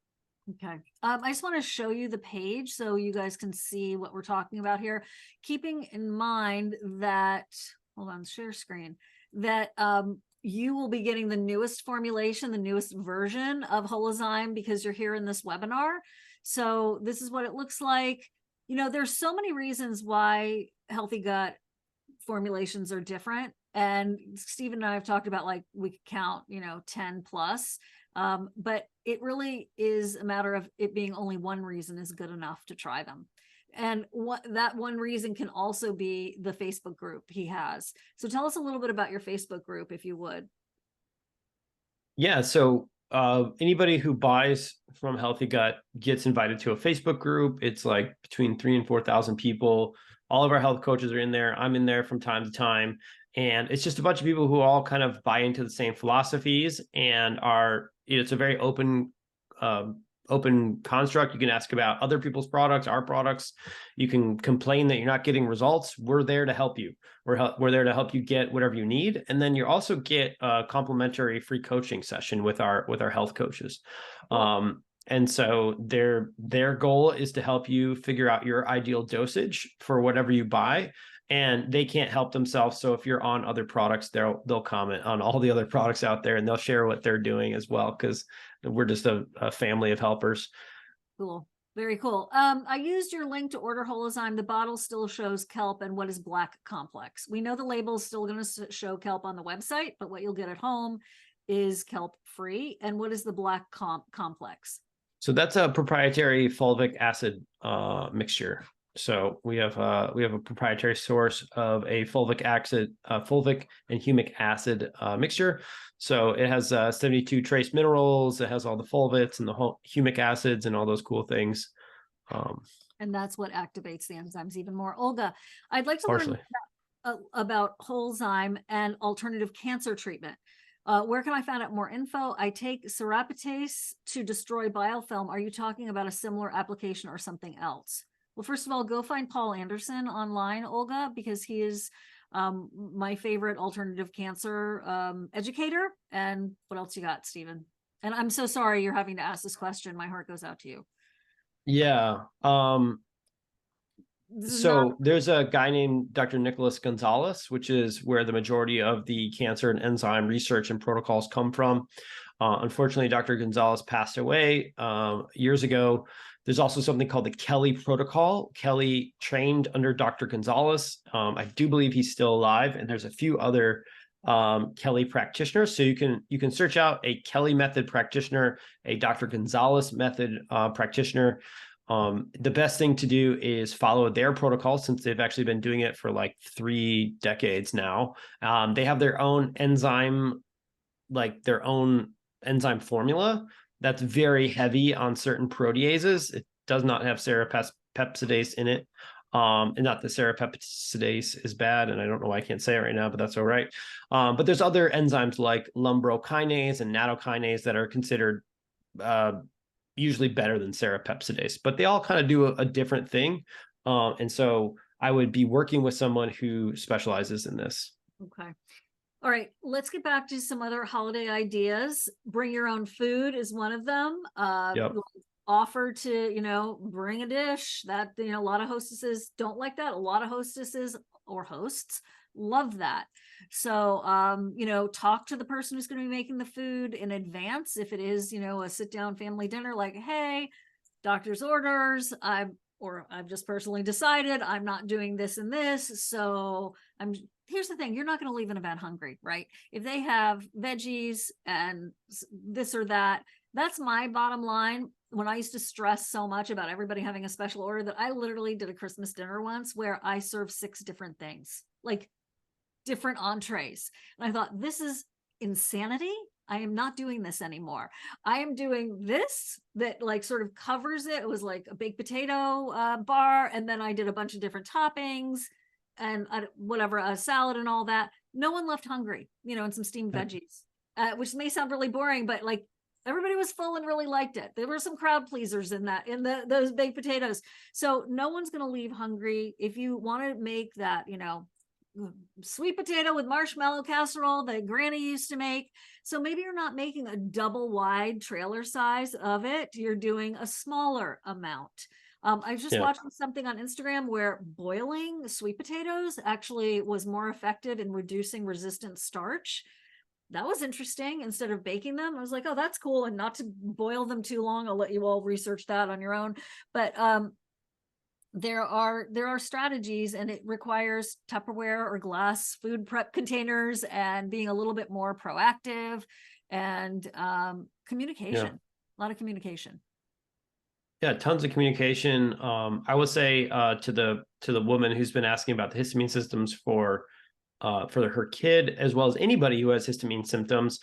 B: Okay. I just want to show you the page so you guys can see what we're talking about here. Keeping in mind that, hold on, share screen, that you will be getting the newest formulation, the newest version of Holozyme because you're here in this webinar. So this is what it looks like. There's so many reasons why healthy gut formulations are different. And Steven and I have talked about, like, we could count, 10 plus. But it really is a matter of it being only one reason is good enough to try them. And that one reason can also be the Facebook group he has. So tell us a little bit about your Facebook group, if you would.
A: Yeah. So anybody who buys from Healthy Gut gets invited to a Facebook group. It's like between 3,000 and 4,000 people. All of our health coaches are in there. I'm in there from time to time. And it's just a bunch of people who all kind of buy into the same philosophies and it's a very open construct. You can ask about other people's products, our products. You can complain that you're not getting results. We're there to help you. We're there to help you get whatever you need. And then you also get a complimentary free coaching session with our health coaches. And so their goal is to help you figure out your ideal dosage for whatever you buy. And they can't help themselves. So if you're on other products, they'll comment on all the other products out there, and they'll share what they're doing as well, because we're just a family of helpers.
B: Cool. Very cool. I used your link to order Holozyme. The bottle still shows kelp and what is black complex. We know the label is still going to show kelp on the website, but what you'll get at home is kelp free. And what is the black complex?
A: So that's a proprietary fulvic acid mixture. So we have a proprietary source of a fulvic and humic acid mixture. So it has 72 trace minerals. It has all the fulvates and the humic acids and all those cool things.
B: And that's what activates the enzymes even more. Olga, I'd like to
A: partially
B: learn about Holozyme and alternative cancer treatment. Where can I find out more info? I take serapinase to destroy biofilm. Are you talking about a similar application or something else? Well, first of all, go find Paul Anderson online, Olga, because he is my favorite alternative cancer educator. And what else you got, Steven? And I'm so sorry you're having to ask this question. My heart goes out to you.
A: Yeah. So there's a guy named Dr. Nicholas Gonzalez, which is where the majority of the cancer and enzyme research and protocols come from. Unfortunately, Dr. Gonzalez passed away years ago. There's also something called the Kelly Protocol. Kelly trained under Dr. Gonzalez. I do believe he's still alive, and there's a few other Kelly practitioners. So you can search out a Kelly method practitioner, a Dr. Gonzalez method practitioner. The best thing to do is follow their protocol, since they've actually been doing it for like 3 decades now. They have their own enzyme formula that's very heavy on certain proteases. It does not have serapepsidase in it. And not that serapepsidase is bad, and I don't know why I can't say it right now, but that's all right. But there's other enzymes like lumbrokinase and nattokinase that are considered usually better than serapepsidase, but they all kind of do a different thing. And so I would be working with someone who specializes in this.
B: Okay. All right, let's get back to some other holiday ideas. Bring your own food is one of them.
A: Yep.
B: Offer to, bring a dish that, a lot of hostesses don't like that. A lot of hostesses or hosts love that. So, talk to the person who's going to be making the food in advance. If it is, a sit down family dinner, like, hey, doctor's orders, I've just personally decided I'm not doing this and this. So here's the thing, you're not going to leave an event hungry, right? If they have veggies and this or that, that's my bottom line. When I used to stress so much about everybody having a special order, that I literally did a Christmas dinner once where I served 6 different things, like different entrees. And I thought, this is insanity. I am not doing this anymore. I am doing this that like sort of covers it. It was like a baked potato bar. And then I did a bunch of different toppings and whatever, a salad and all that. No one left hungry, and some steamed veggies, which may sound really boring, but like everybody was full and really liked it. There were some crowd pleasers in those baked potatoes. So no one's going to leave hungry. If you want to make that, sweet potato with marshmallow casserole that Granny used to make. So maybe you're not making a double wide trailer size of it. You're doing a smaller amount. I was just watching something on Instagram where boiling sweet potatoes actually was more effective in reducing resistant starch. That was interesting. Instead of baking them, I was like, oh, that's cool. And not to boil them too long. I'll let you all research that on your own. But there are strategies, and it requires Tupperware or glass food prep containers and being a little bit more proactive and communication, a lot of communication.
A: Yeah, tons of communication. I would say to the woman who's been asking about the histamine systems for her kid, as well as anybody who has histamine symptoms,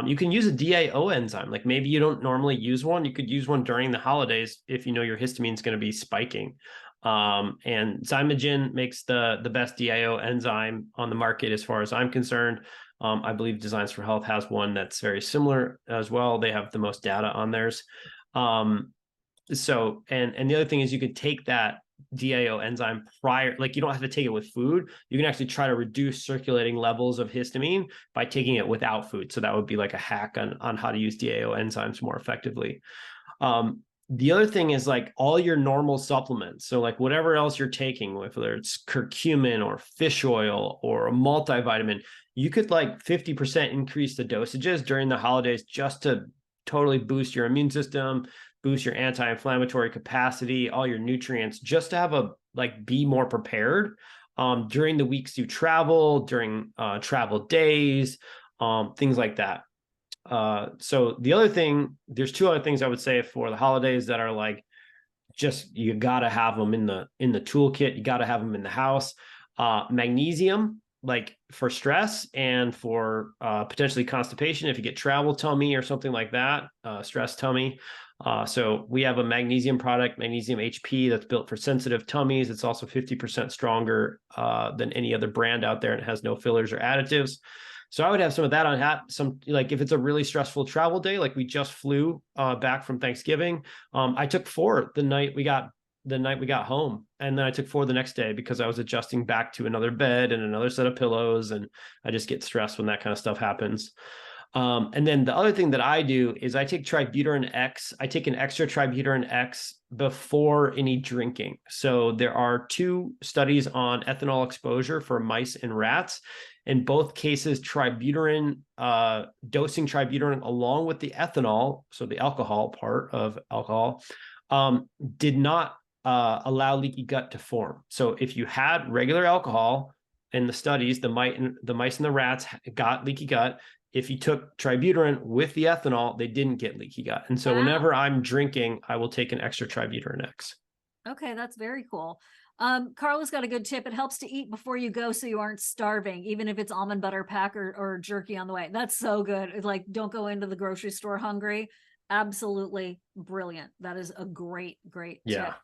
A: you can use a DAO enzyme. Like maybe you don't normally use one. You could use one during the holidays if you know your histamine is going to be spiking. And Zymogen makes the best DAO enzyme on the market as far as I'm concerned. I believe Designs for Health has one that's very similar as well. They have the most data on theirs. So, and the other thing is you could take that DAO enzyme prior, like you don't have to take it with food. You can actually try to reduce circulating levels of histamine by taking it without food. So that would be like a hack on how to use DAO enzymes more effectively. The other thing is like all your normal supplements. So like whatever else you're taking, whether it's curcumin or fish oil or a multivitamin, you could like 50% increase the dosages during the holidays just to totally boost your immune system, boost your anti-inflammatory capacity, all your nutrients, just to have a like be more prepared during the weeks you travel, during travel days, things like that. So the other thing, there's two other things I would say for the holidays that are like, just you got to have them in the toolkit. You got to have them in the house. Magnesium, like for stress and for potentially constipation, if you get travel tummy or something like that, stress tummy. So we have a magnesium product, Magnesium HP, that's built for sensitive tummies. It's also 50% stronger than any other brand out there, and it has no fillers or additives. So I would have some of that on hat. Some like if it's a really stressful travel day, like we just flew back from Thanksgiving. I took 4 the night we got home, and then I took 4 the next day because I was adjusting back to another bed and another set of pillows, and I just get stressed when that kind of stuff happens. And then the other thing that I do is I take Tributyrin X. I take an extra Tributyrin X before any drinking. So there are 2 studies on ethanol exposure for mice and rats. In both cases, dosing Tributyrin along with the ethanol, so the alcohol part of alcohol, did not allow leaky gut to form. So if you had regular alcohol in the studies, the mice and the rats got leaky gut. If you took Tributyrin with the ethanol, they didn't get leaky gut. And so whenever I'm drinking, I will take an extra Tributyrin X.
B: Okay, that's very cool. Carla's got a good tip. It helps to eat before you go so you aren't starving, even if it's almond butter pack or jerky on the way. That's so good. It's like, don't go into the grocery store hungry. Absolutely brilliant. That is a great tip. Yeah,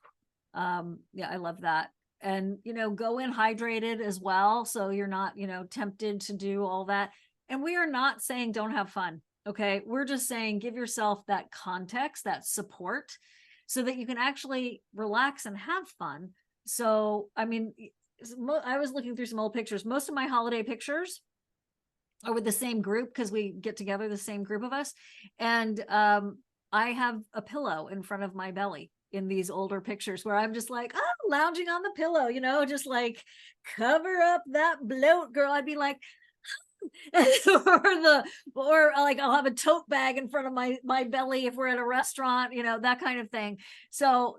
B: I love that. And, go in hydrated as well. So you're not, tempted to do all that. And we are not saying don't have fun. Okay. We're just saying give yourself that context, that support, so that you can actually relax and have fun. So, I mean, I was looking through some old pictures. Most of my holiday pictures are with the same group because we get together, the same group of us. And I have a pillow in front of my belly in these older pictures where I'm just like, oh, lounging on the pillow, just like cover up that bloat, girl. I'd be like, or like I'll have a tote bag in front of my belly if we're at a restaurant, that kind of thing. So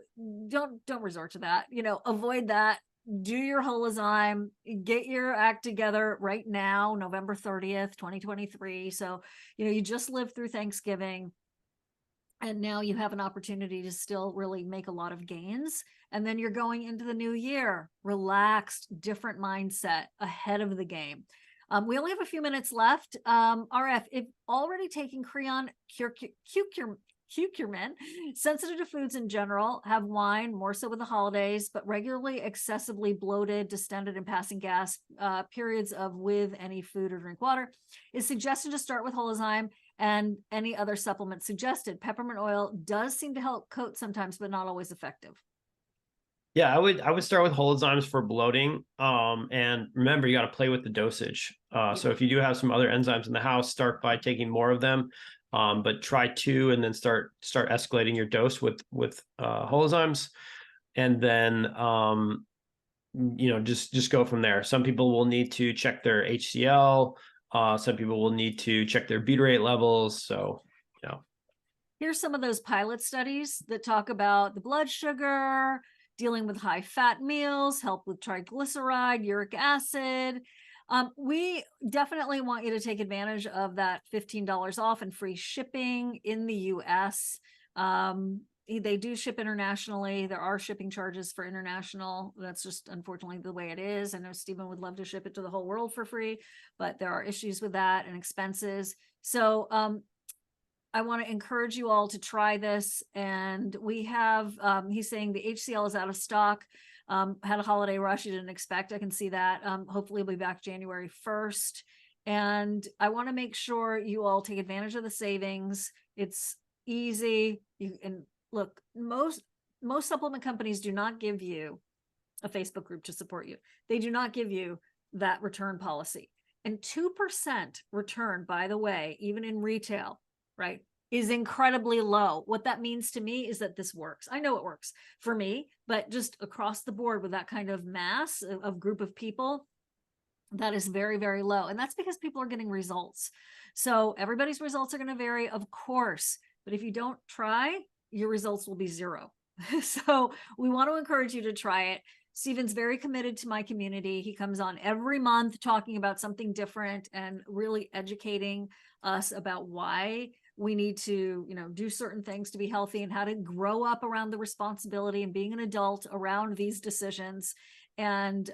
B: don't resort to that, avoid that. Do your Holozyme, get your act together right now, November 30th, 2023. So, you just lived through Thanksgiving, and now you have an opportunity to still really make a lot of gains. And then you're going into the new year, relaxed, different mindset, ahead of the game. We only have a few minutes left. RF, if already taking Creon curcumin, sensitive to foods in general, have wine, more so with the holidays, but regularly excessively bloated, distended, and passing gas, periods of with any food or drink water, is suggested to start with Holozyme and any other supplement suggested. Peppermint oil does seem to help coat sometimes, but not always effective.
A: Yeah, I would start with Holozymes for bloating. And remember, you got to play with the dosage. So if you do have some other enzymes in the house, start by taking more of them. But try 2 and then start escalating your dose with Holozymes. And then just go from there. Some people will need to check their HCl. Some people will need to check their butyrate levels. So,
B: here's some of those pilot studies that talk about the blood sugar, dealing with high fat meals, help with triglyceride, uric acid. We definitely want you to take advantage of that $15 off and free shipping in the US. They do ship internationally. There are shipping charges for international. That's just unfortunately the way it is. I know Steven would love to ship it to the whole world for free, but there are issues with that and expenses. So I want to encourage you all to try this. And we have, he's saying the HCl is out of stock. Had a holiday rush you didn't expect. I can see that. Hopefully we'll be back January 1st. And I want to make sure you all take advantage of the savings. It's easy. And look, most supplement companies do not give you a Facebook group to support you. They do not give you that return policy. And 2% return, by the way, even in retail, right, is incredibly low. What that means to me is that this works. I know it works for me, but just across the board with that kind of mass of group of people, that is very, very low. And that's because people are getting results. So everybody's results are going to vary, of course, but if you don't try, your results will be zero. So we want to encourage you to try it. Steven's very committed to my community. He comes on every month talking about something different and really educating us about why we need to, do certain things to be healthy and how to grow up around the responsibility and being an adult around these decisions. And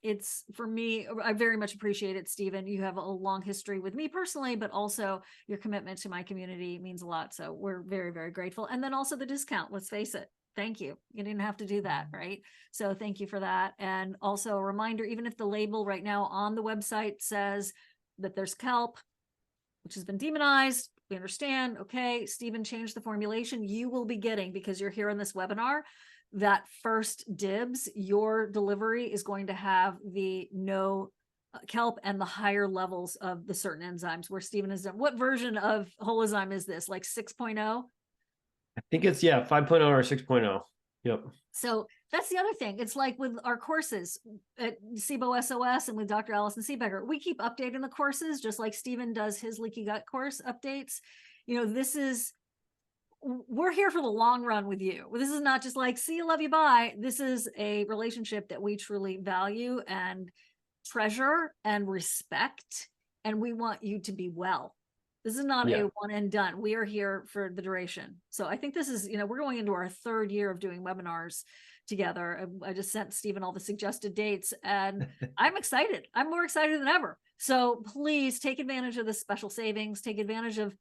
B: it's, for me, I very much appreciate it, Steven. You have a long history with me personally, but also your commitment to my community means a lot. So we're very, very grateful. And then also the discount, let's face it. Thank you. You didn't have to do that, right? So thank you for that. And also a reminder, even if the label right now on the website says that there's kelp, which has been demonized, we understand, okay, Steven changed the formulation, you will be getting, because you're here in this webinar, that first dibs. Your delivery is going to have the no kelp and the higher levels of the certain enzymes where Steven has done. What version of Holozyme is this? Like 6.0?
A: I think it's 5.0 or 6.0. Yep.
B: So that's the other thing. It's like with our courses at SIBO SOS and with Dr. Allison Seebecker, we keep updating the courses just like Steven does his leaky gut course updates. We're here for the long run with you. This is not just like, see you, love you, bye. This is a relationship that we truly value and treasure and respect. And we want you to be well. This is not a one and done. We are here for the duration. So I think this is, we're going into our 3rd year of doing webinars together. I just sent Steven all the suggested dates and I'm excited. I'm more excited than ever. So please take advantage of the special savings, take advantage of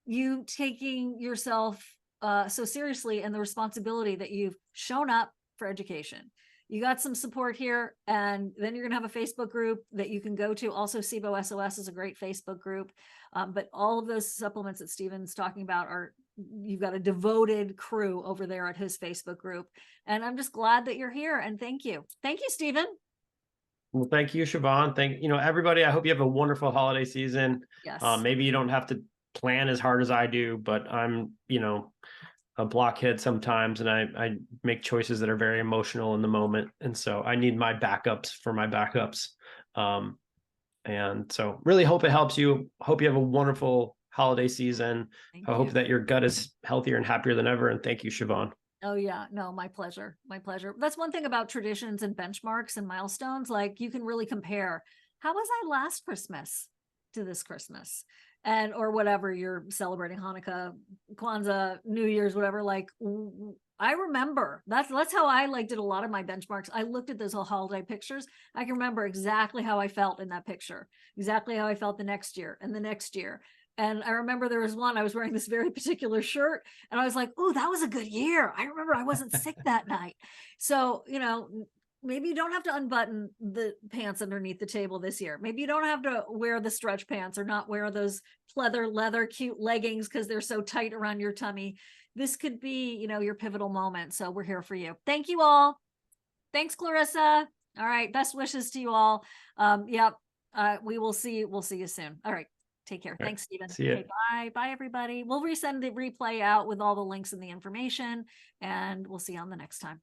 B: you taking yourself so seriously and the responsibility that you've shown up for education. You got some support here, and then you're going to have a Facebook group that you can go to. Also, SIBO SOS is a great Facebook group. But all of those supplements that Steven's talking about you've got a devoted crew over there at his Facebook group. And I'm just glad that you're here. And thank you. Thank you, Steven.
A: Well, thank you, Siobhan. Thank everybody. I hope you have a wonderful holiday season.
B: Yes.
A: Maybe you don't have to plan as hard as I do, but I'm, a blockhead sometimes, and I make choices that are very emotional in the moment. And so I need my backups for my backups. And so really hope it helps you. Hope you have a wonderful holiday season. I hope that your gut is healthier and happier than ever. And thank you, Siobhan.
B: Oh yeah, no, my pleasure. My pleasure. That's one thing about traditions and benchmarks and milestones. Like you can really compare. How was I last Christmas to this Christmas? And, or whatever you're celebrating, Hanukkah, Kwanzaa, New Year's, whatever. Like I remember that's how I did a lot of my benchmarks. I looked at those whole holiday pictures. I can remember exactly how I felt in that picture, exactly how I felt the next year and the next year. And I remember there was one, I was wearing this very particular shirt and I was like, oh, that was a good year. I remember I wasn't sick that night. So, maybe you don't have to unbutton the pants underneath the table this year. Maybe you don't have to wear the stretch pants or not wear those pleather leather cute leggings because they're so tight around your tummy. This could be, your pivotal moment. So we're here for you. Thank you all. Thanks, Clarissa. All right. Best wishes to you all. We'll see you soon. All right. Take care. Thanks, Steven.
A: See you.
B: Okay, bye. Bye, everybody. We'll resend the replay out with all the links and the information, and we'll see you on the next time.